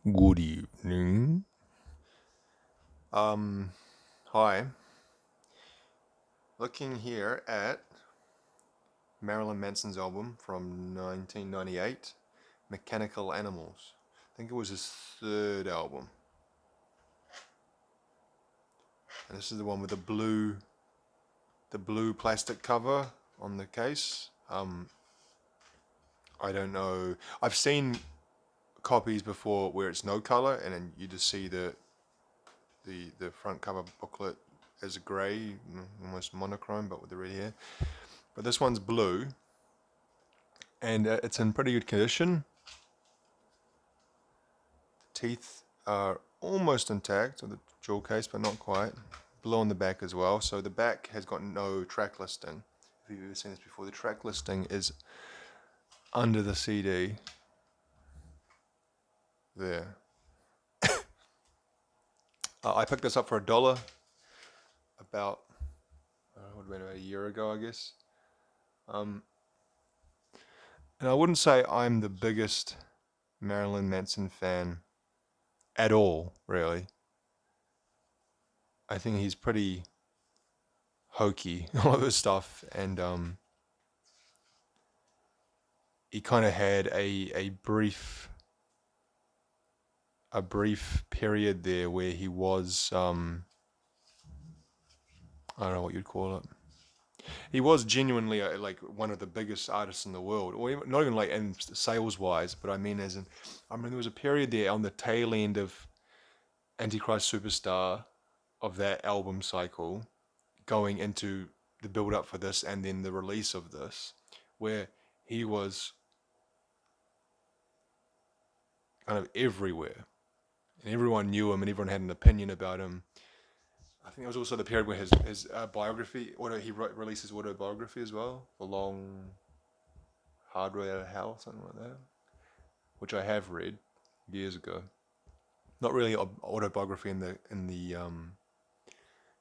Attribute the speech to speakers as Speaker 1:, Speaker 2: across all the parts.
Speaker 1: Good evening. Hi. Looking here at Marilyn Manson's album from 1998, Mechanical Animals. I think it was his third album. And this is the one with the blue plastic cover on the case. I don't know. I've seen copies before where it's no color and then you just see the front cover booklet as a grey, almost monochrome, but with the red hair. But this one's blue, and it's in pretty good condition. Teeth are almost intact with the jewel case, but not quite. Blue on the back as well. So the back has got no track listing. If you've ever seen this before, the track listing is under the CD. There. I picked this up for $1 about, what about a year ago, I guess. And I wouldn't say I'm the biggest Marilyn Manson fan at all, really. I think he's pretty hokey, all of his stuff, and he kind of had a brief period there where he was I don't know what you'd call it. He was genuinely like one of the biggest artists in the world, or even, not even like in sales wise, but I mean as in, I mean there was a period there on the tail end of Antichrist Superstar of that album cycle, going into the build up for this and then the release of this, where he was kind of everywhere and everyone knew him and everyone had an opinion about him. I think it was also the period where his biography, he released his autobiography as well, The Long Hard Way Out of Hell, something like that, which I have read years ago. Not really autobiography in the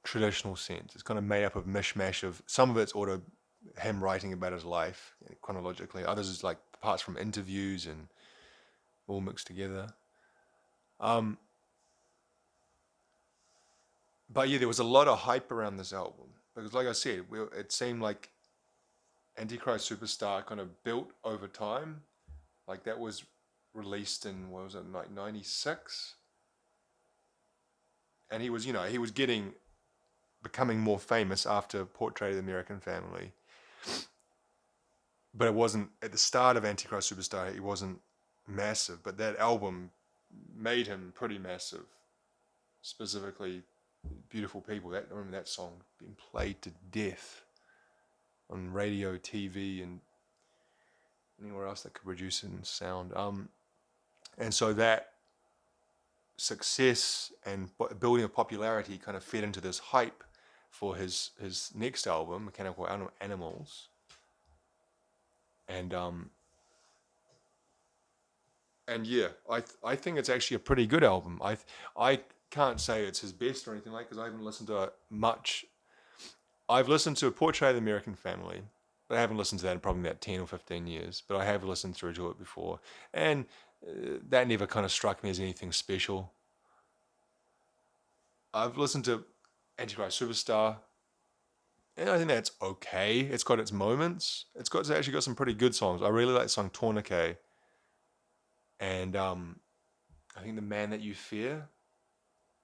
Speaker 1: traditional sense. It's kind of made up of mishmash of some of it's him writing about his life chronologically. Others is like parts from interviews and all mixed together. Um, but yeah, there was a lot of hype around this album because, like I said, it seemed like Antichrist Superstar kind of built over time. Like that was released in what was it, like '96, and he was, he was becoming more famous after Portrait of the American Family. But it wasn't at the start of Antichrist Superstar. He wasn't massive, but that album made him pretty massive. Specifically, Beautiful People. I remember that song being played to death on radio, TV, and anywhere else that could produce it in sound. And so that success and building of popularity kind of fed into this hype for his next album, Mechanical Animals, and yeah, I think it's actually a pretty good album. I can't say it's his best or anything like because I haven't listened to it much. I've listened to A Portrait of the American Family, but I haven't listened to that in probably about 10 or 15 years. But I have listened through to it before, and that never kind of struck me as anything special. I've listened to Antichrist Superstar, and I think that's okay. It's got its moments. It's actually got some pretty good songs. I really like the song Tourniquet, and I think The Man That You Fear.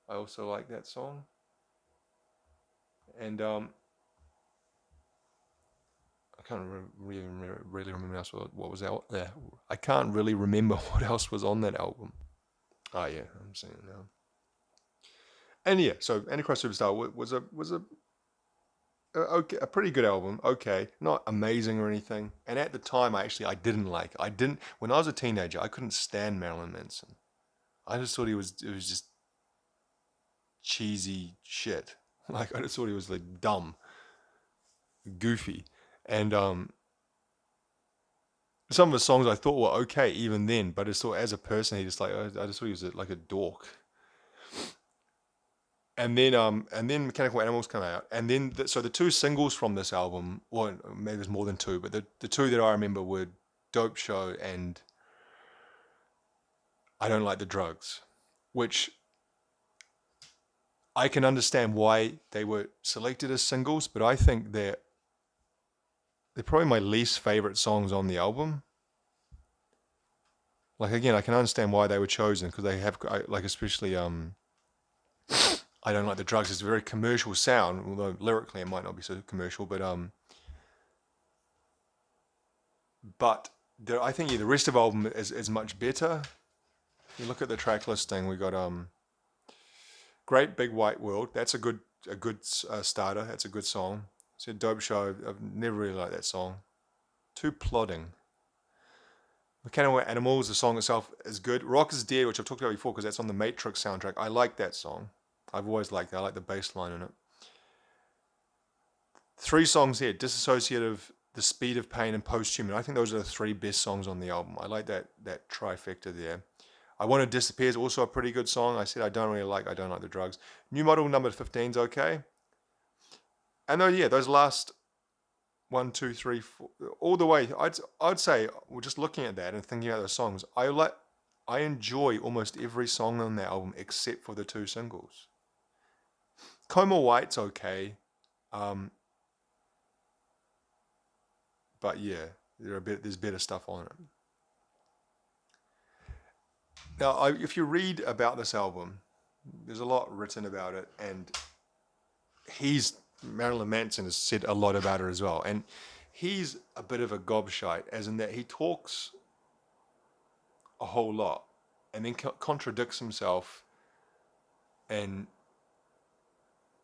Speaker 1: I also like that song, and I can't really remember else what was out there. I can't really remember what else was on that album. Oh yeah, I'm seeing it now. And yeah, so Antichrist Superstar was a pretty good album. Okay, not amazing or anything. And at the time, I didn't like it. I didn't when I was a teenager. I couldn't stand Marilyn Manson. I just thought it was just cheesy shit. Like I just thought he was like dumb, goofy, and some of the songs I thought were okay even then. But I just thought as a person, he just like I just thought he was like a dork. And then Mechanical Animals come out, and then so the two singles from this album, or maybe there's more than two, but the two that I remember were Dope Show and I Don't Like the Drugs, which I can understand why they were selected as singles, but I think they're probably my least favorite songs on the album. Like again, I can understand why they were chosen because they have like especially I Don't Like the Drugs. It's a very commercial sound, although lyrically it might not be so commercial, but there, I think the rest of the album is much better. If you look at the track listing, we got Great Big White World. That's a good starter. That's a good song. It's a dope show. I've never really liked that song. Too plodding. Mechanical Animals, the song itself is good. Rock is Dead, which I've talked about before because that's on the Matrix soundtrack. I like that song. I've always liked that. I like the bass line in it. 3 songs here: Disassociative, The Speed of Pain, and Posthuman. I think those are the 3 best songs on the album. I like that trifecta there. I Want to Disappear is also a pretty good song. I said I don't like the drugs. New Model number 15 is okay. And though, yeah, those last 1, 2, 3, 4, all the way, I'd say, well, just looking at that and thinking about those songs, I enjoy almost every song on that album except for the 2 singles. Coma White's okay, um, but yeah, there's better stuff on it. Now, if you read about this album, there's a lot written about it, and Marilyn Manson has said a lot about it as well, and he's a bit of a gobshite, as in that he talks a whole lot, and then contradicts himself, and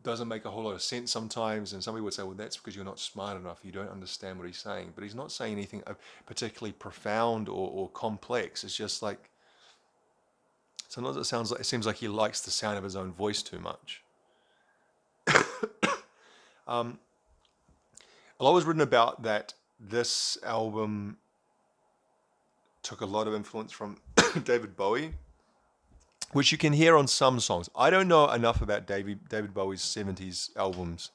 Speaker 1: doesn't make a whole lot of sense sometimes. And some people would say, well, that's because you're not smart enough, you don't understand what he's saying. But he's not saying anything particularly profound or complex. It's just like sometimes it seems like he likes the sound of his own voice too much. A lot was written about that this album took a lot of influence from David Bowie, which you can hear on some songs. I don't know enough about David Bowie's 70s albums,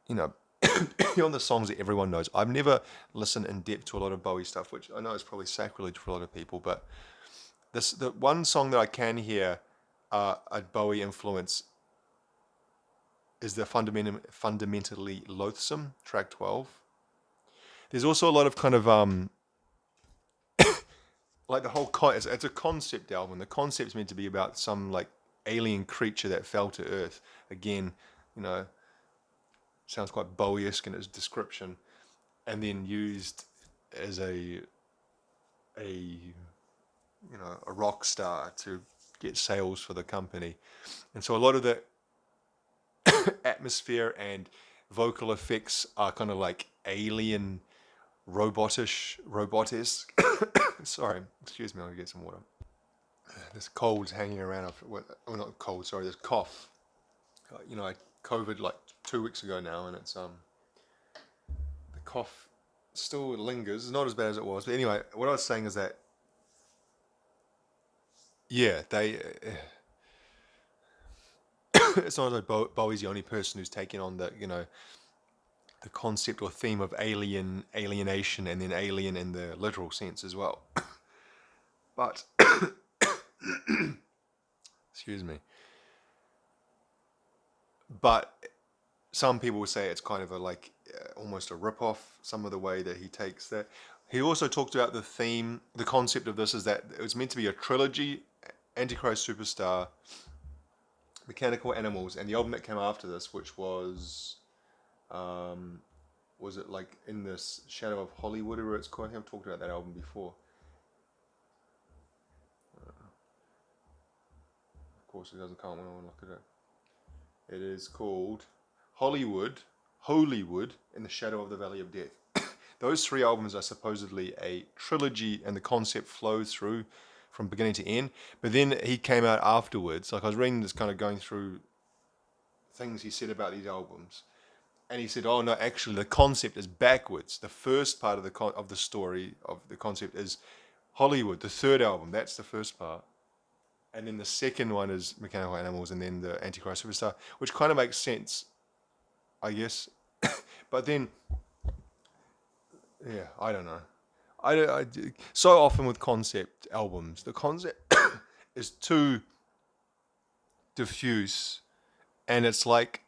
Speaker 1: you know, beyond the songs that everyone knows. I've never listened in depth to a lot of Bowie stuff, which I know is probably sacrilege for a lot of people, but the one song that I can hear a Bowie influence is the Fundamentally Loathsome, track 12. There's also a lot of kind of like the whole it's a concept album. The concept's meant to be about some like alien creature that fell to Earth. Again, you know, sounds quite Bowie-esque in its description, and then used as a rock star to get sales for the company. And so a lot of the atmosphere and vocal effects are kind of like alien robotish. Sorry, excuse me, I'll get some water. This cold's hanging around. Not cold, sorry, this cough. I COVID like 2 weeks ago now, and it's the cough still lingers. It's not as bad as it was, but anyway, what I was saying is that yeah, it's not like Bowie's the only person who's taken on the concept or theme of alienation, and then alien in the literal sense as well. But excuse me. But some people would say it's kind of almost a rip-off, some of the way that he takes that. He also talked about the concept of this is that it was meant to be a trilogy: Antichrist Superstar, Mechanical Animals, and the album that came after this, which was it like In the Shadow of Hollywood, or it's called? I think I've talked about that album before. Of course, it doesn't count when I want to look at it. It is called Holywood, in the Shadow of the Valley of Death. Those 3 albums are supposedly a trilogy, and the concept flows through from beginning to end. But then he came out afterwards. Like I was reading this, kind of going through things he said about these albums, and he said, "Oh no, actually, the concept is backwards. The first part of the story of the concept is Hollywood. The 3rd album, that's the first part, and then the second one is Mechanical Animals, and then the Antichrist Superstar, which kind of makes sense, I guess. But then, yeah, I don't know. So often with concept albums, the concept is too diffuse, and it's like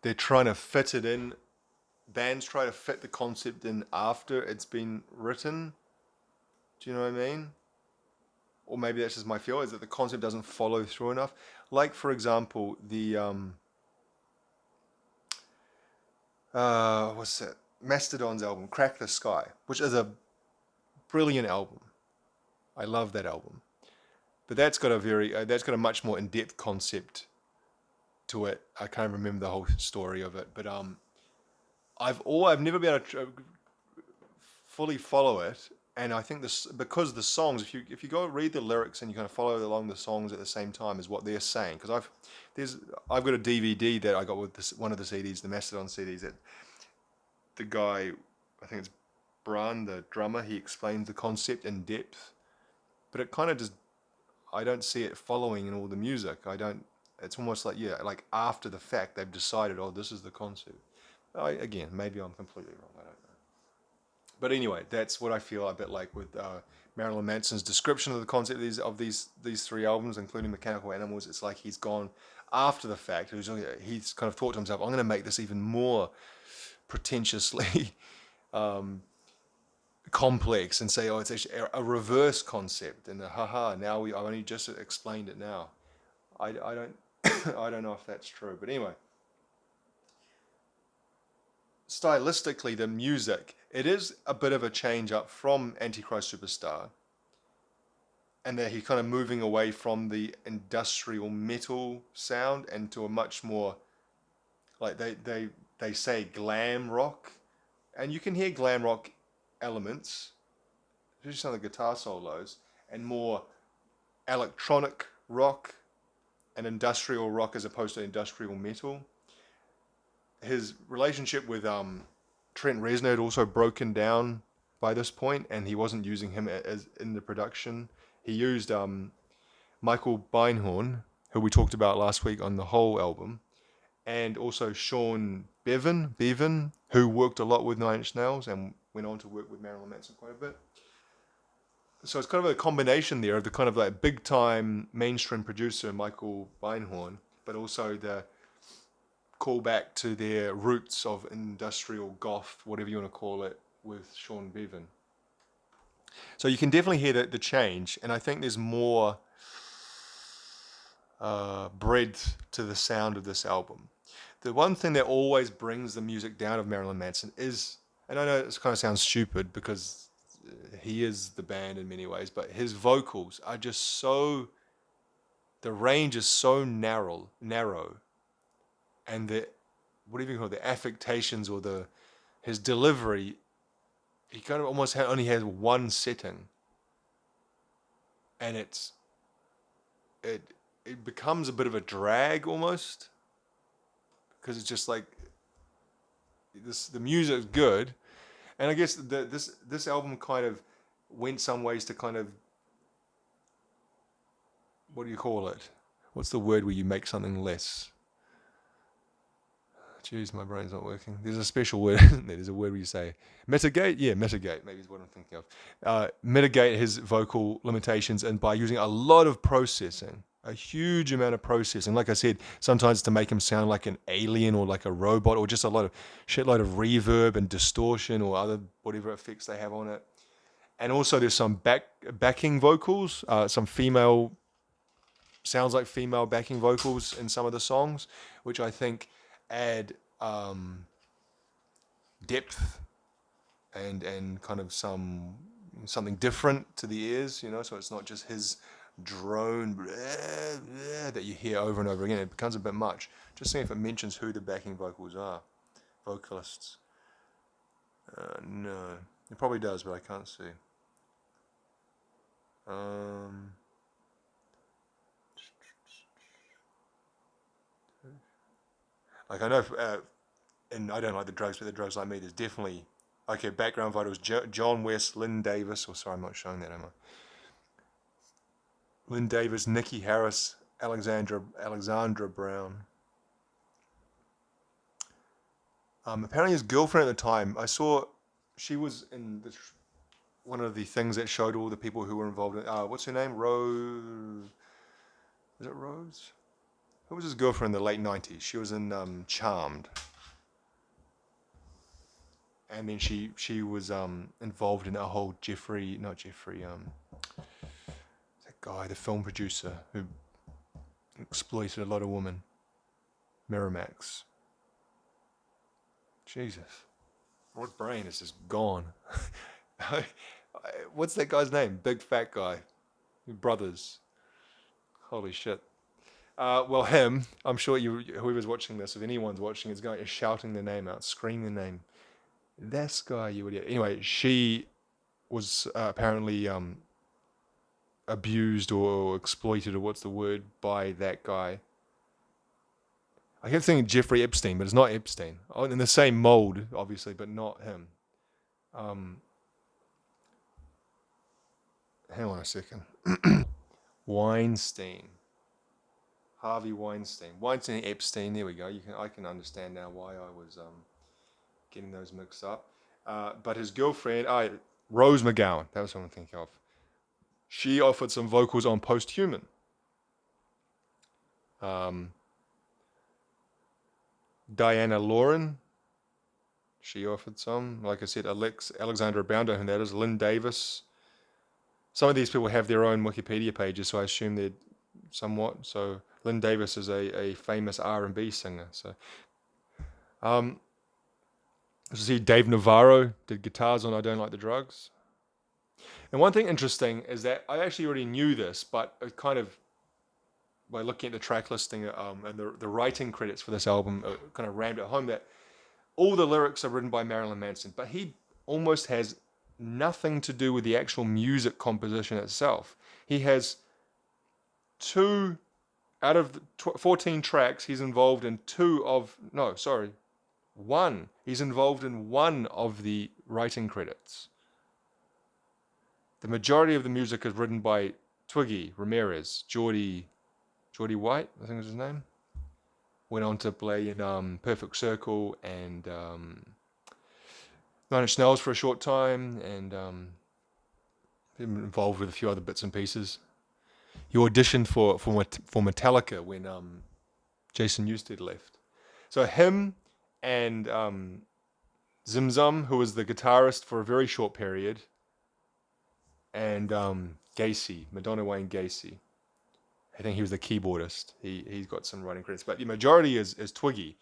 Speaker 1: they're trying to fit it in. Bands try to fit the concept in after it's been written. Do you know what I mean? Or maybe that's just my feel, is that the concept doesn't follow through enough. Like, for example, the what's that? Mastodon's album, Crack the Sky, which is a brilliant album. I love that album. But that's got a much more in-depth concept to it. I can't remember the whole story of it, but I've never been able to fully follow it, and I think this because the songs, if you go read the lyrics and you kind of follow along the songs at the same time as what they're saying, because I've got a DVD that I got with one of the CDs, the Mastodon CDs, that the guy, I think it's Bran, the drummer, he explains the concept in depth, but it kind of just, I don't see it following in all the music. I don't. It's almost like, yeah, like after the fact they've decided, oh, this is the concept. Again, maybe I'm completely wrong. I don't know. But anyway, that's what I feel a bit like with Marilyn Manson's description of the concept of these three albums, including Mechanical Animals. It's like he's gone after the fact. He's kind of thought to himself, I'm going to make this even more pretentiously complex and say, oh, it's actually a reverse concept, and haha, I only just explained it now. I don't I don't know if that's true, but anyway, stylistically, the music, it is a bit of a change up from Antichrist Superstar, and that he's kind of moving away from the industrial metal sound and to a much more, like they say, glam rock, and you can hear glam rock elements, especially some of the guitar solos, and more electronic rock and industrial rock as opposed to industrial metal. His relationship with Trent Reznor had also broken down by this point, and he wasn't using him as in the production. He used Michael Beinhorn, who we talked about last week on the whole album, and also Sean Bevan, who worked a lot with Nine Inch Nails and went on to work with Marilyn Manson quite a bit. So it's kind of a combination there of the kind of like big time mainstream producer Michael Beinhorn, but also the call back to their roots of industrial goth, whatever you want to call it, with Sean Bevan. So you can definitely hear the change, and I think there's more breadth to the sound of this album. The one thing that always brings the music down of Marilyn Manson is, and I know this kind of sounds stupid because he is the band in many ways, but his vocals are just so, the range is so narrow, and the, whatever you call it, the affectations or his delivery, he kind of almost only has one setting, and it it becomes a bit of a drag almost, because it's just like the music's good, and I guess this album kind of went some ways to kind of, what do you call it? What's the word where you make something less? Jeez, my brain's not working. There's a special word. There's a word where you say mitigate. Yeah, mitigate. Maybe is what I'm thinking of. Mitigate his vocal limitations, and by using a lot of processing, a huge amount of processing. Like I said, sometimes to make him sound like an alien or like a robot, or just a lot of shitload of reverb and distortion or other whatever effects they have on it. And also, there's some backing vocals, some female, sounds like female backing vocals in some of the songs, which I think add depth and kind of something different to the ears, so it's not just his drone that you hear over and over again. It becomes a bit much. Just seeing if it mentions who the backing vocals are, vocalists. No, it probably does, but I can't see. Like I know, and I don't like the drugs, but the drugs like me, there's definitely, okay, background vocals, John West, Lynn Davis, or sorry, I'm not showing that, am I? Lynn Davis, Nikki Harris, Alexandra Brown. Apparently his girlfriend at the time, I saw, she was in one of the things that showed all the people who were involved in. What's her name? Rose. Is it Rose? Who was his girlfriend in the late '90s? She was in Charmed, and then she was involved in a whole Jeffrey, not Jeffrey, that guy, the film producer who exploited a lot of women. Miramax. Jesus, my brain is just gone. What's that guy's name? Big fat guy. Brothers. Holy shit. Well, him. I'm sure whoever's watching this, if anyone's watching, is shouting their name out, screaming their name. This guy, you idiot. Anyway, she was apparently abused or exploited, or what's the word, by that guy. I kept thinking Jeffrey Epstein, but it's not Epstein. Oh, in the same mold, obviously, but not him. Um, Hang on a second. Weinstein. Harvey Weinstein. Weinstein Epstein. There we go. I can understand now why I was getting those mixed up. But his girlfriend, Rose McGowan. That was what I'm thinking of. She offered some vocals on Posthuman. Diana Lauren. She offered some. Like I said, Alexandra Bounder, and that is Lynn Davis. Some of these people have their own Wikipedia pages, so I assume they're somewhat. So Lynn Davis is a famous R&B singer. So, see, Dave Navarro did guitars on "I Don't Like the Drugs." And one thing interesting is that I actually already knew this, but it kind of, by looking at the track listing and the writing credits for this album, kind of rammed it home that all the lyrics are written by Marilyn Manson, but he almost has nothing to do with the actual music composition itself. He has two out of the 14 tracks, he's involved in one. He's involved in one of the writing credits. The majority of the music is written by Twiggy Ramirez. Geordie White, I think is his name. Went on to play in Perfect Circle and Nine Inch Nails for a short time, and been involved with a few other bits and pieces. He auditioned for Metallica when Jason Newsted left. So him and Zim Zum, who was the guitarist for a very short period, and Gacy, Madonna Wayne Gacy. I think he was the keyboardist. He's got some writing credits, but the majority is Twiggy,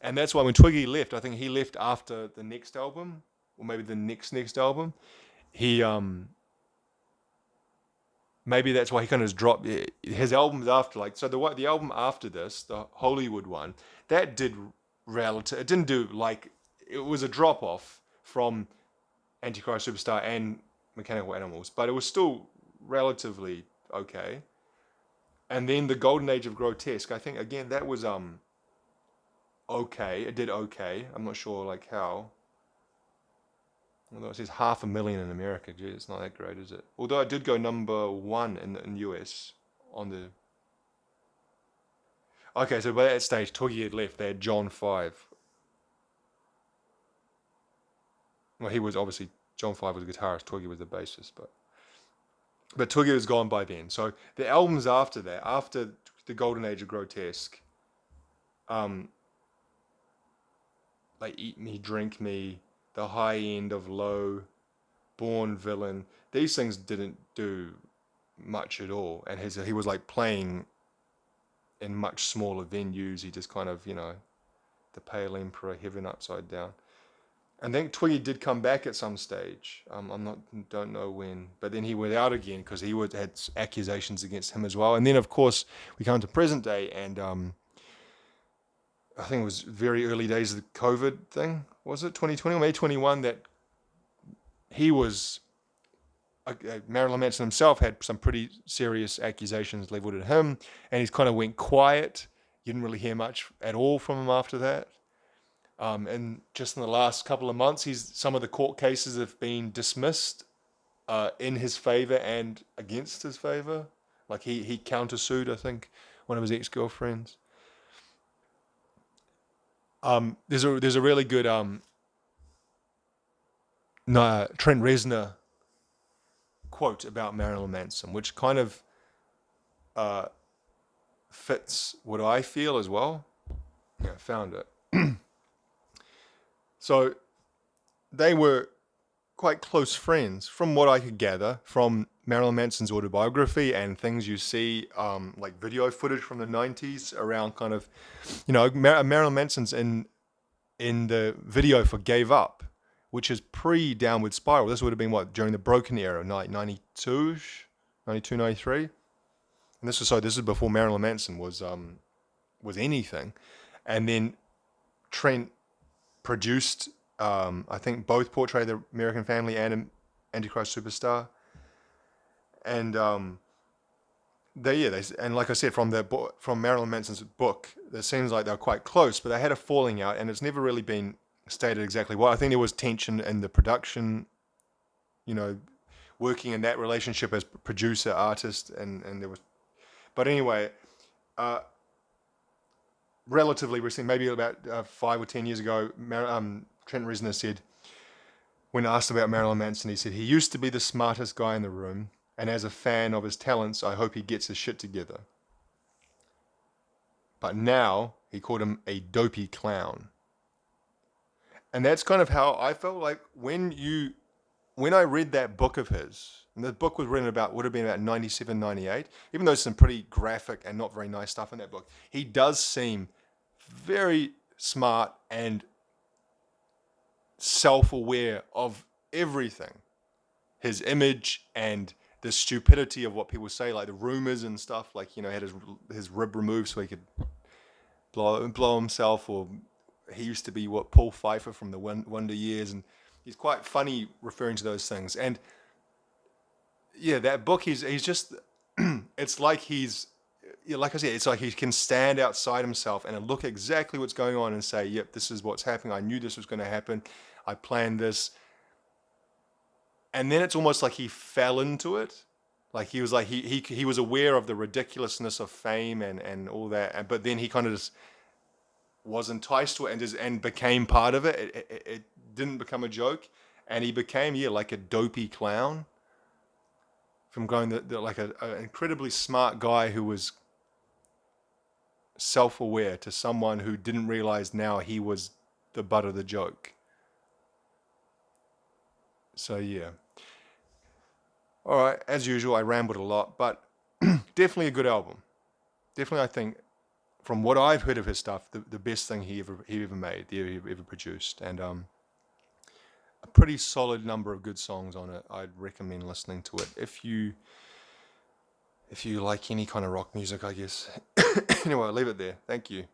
Speaker 1: and that's why when Twiggy left, I think he left after the next album, or maybe the next album. He maybe that's why he kind of dropped his albums after, like, so the album after this, the Hollywood one, that did relative. It didn't do, like, it was a drop off from Antichrist Superstar and Mechanical Animals, but it was still relatively okay. And then the Golden Age of Grotesque, I think again that was okay. It did okay. I'm not sure like how. Although it says 500,000 in America, gee, it's not that great, is it? Although it did go #1 in US on the. Okay, so by that stage, Twiggy had left. They had John 5. Well, he was obviously John 5 was a guitarist. Twiggy was the bassist, but Twiggy was gone by then. So the albums after that, after the Golden Age of Grotesque, like Eat Me, Drink Me, The High End of Low, Born Villain, these things didn't do much at all. And he was like playing in much smaller venues. He just kind of, the Pale Emperor, Heaven Upside Down. I think Twiggy did come back at some stage. Don't know when, but then he went out again because he had accusations against him as well. And then, of course, we come to present day, and I think it was very early days of the COVID thing. Was it 2020 or May 21 that he was? Marilyn Manson himself had some pretty serious accusations leveled at him, and he's kind of went quiet. You didn't really hear much at all from him after that. And just in the last couple of months, some of the court cases have been dismissed in his favor and against his favor. Like he countersued, I think, one of his ex-girlfriends. There's a really good Trent Reznor quote about Marilyn Manson, which kind of uh, fits what I feel as well. Yeah, I found it. So they were quite close friends, from what I could gather from Marilyn Manson's autobiography and things you see, like video footage from the '90s around kind of, Marilyn Manson's in the video for "Gave Up," which is pre Downward Spiral. This would have been what, during the Broken era, 92, 92, 93, and this is before Marilyn Manson was anything, and then Trent produced, I think both Portrait of the American Family and Antichrist Superstar, and and like I said, from Marilyn Manson's book, it seems like they're quite close, but they had a falling out, and it's never really been stated exactly why. I think there was tension in the production, you know, working in that relationship as producer artist, and there was, but anyway, uh, relatively recently, maybe about 5 or 10 years ago, Trent Reznor said, when asked about Marilyn Manson, he said, "He used to be the smartest guy in the room, and as a fan of his talents, I hope he gets his shit together. But now," he called him a dopey clown. And that's kind of how I felt like when I read that book of his, and the book would have been about 97, 98, even though there's some pretty graphic and not very nice stuff in that book, he does seem very smart and self-aware of everything. His image and the stupidity of what people say, like the rumors and stuff, like, had his rib removed so he could blow himself, or he used to be what, Paul Pfeiffer from the Wonder Years, and he's quite funny referring to those things. And yeah, that book, he's just, it's like like I said, it's like he can stand outside himself and look exactly what's going on and say, yep, this is what's happening. I knew this was going to happen. I planned this. And then it's almost like he fell into it. Like he was like, he was aware of the ridiculousness of fame and all that. But then he kind of just was enticed to it and became part of it. It didn't become a joke. And he became, like a dopey clown. From going like an incredibly smart guy who was self-aware to someone who didn't realize now he was the butt of the joke. So yeah. All right, as usual, I rambled a lot, but definitely a good album. Definitely, I think, from what I've heard of his stuff, the best thing he ever made, he ever produced, and a pretty solid number of good songs on it. I'd recommend listening to it if you like any kind of rock music, I guess. Anyway, I'll leave it there. Thank you.